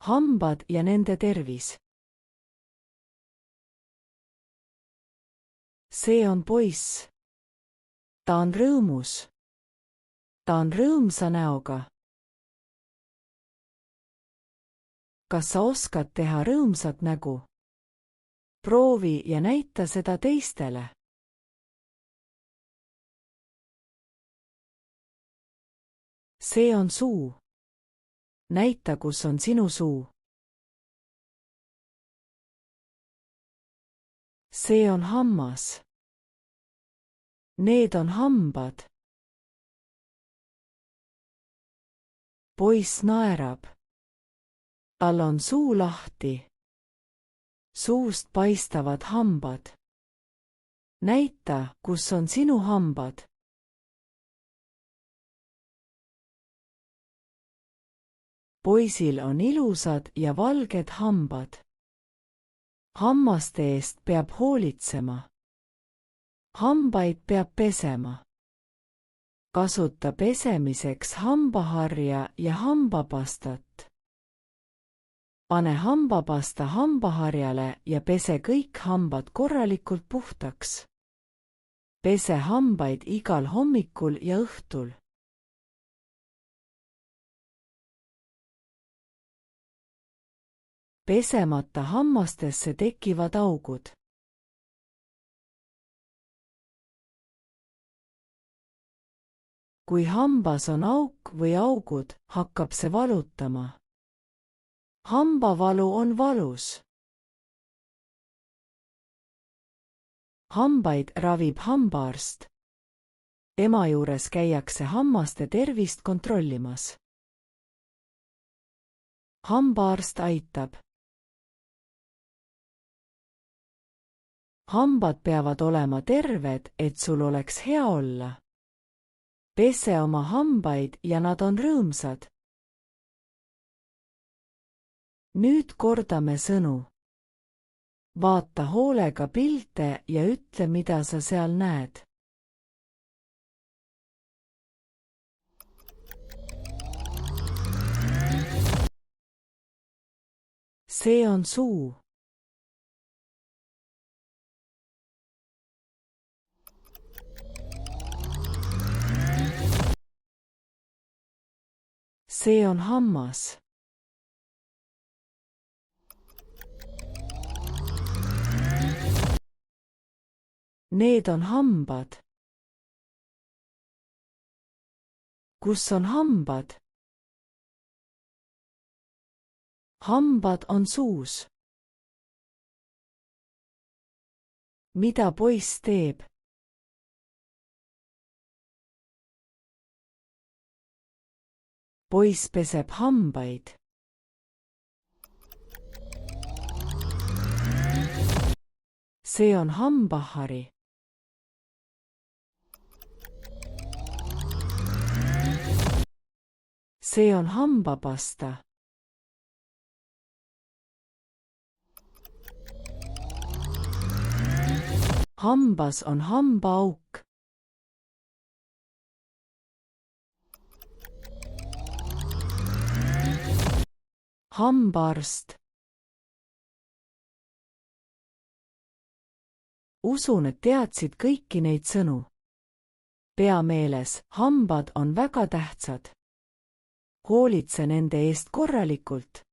hambad ja nende tervis. See on poiss. Ta on rõõmus. Ta on rõõmsa näoga. Kas sa oskad teha rõõmsat nägu? Proovi ja näita seda teistele. See on suu. Näita, kus on sinu suu. See on hammas. Need on hambad. Poiss naerab. Tal on suu lahti. Suust paistavad hambad. Näita, kus on sinu hambad. Poisil on ilusad ja valged hambad. Hammaste eest peab hoolitsema. Hambaid peab pesema. Kasuta pesemiseks hambaharja ja hambapastat. Pane hambapasta hambaharjale ja pese kõik hambad korralikult puhtaks. Pese hambaid igal hommikul ja õhtul. Pesemata hammastesse tekivad augud. Kui hambas on auk või augud, hakkab see valutama. Hambavalu on valus. Hambaid ravib hambaarst. Tema juures käiakse hammaste tervist kontrollimas. Hambaarst aitab. Hambad peavad olema terved, et sul oleks hea olla. Pese oma hambaid ja nad on rõõmsad. Nüüd kordame sõnu. Vaata hoolega pilte ja ütle, mida sa seal näed. See on suu. See on hammas. Need on hambad. Kus on hambad? Hambad on suus. Mida poiss teeb? Poiss peseb hambaid. See on hambahari. See on hambapasta. Hambas on hambaauk. Hambaarst. Usun, et teadsid kõiki neid sõnu. Pea meeles, hambad on väga tähtsad. Hoolitse nende eest korralikult.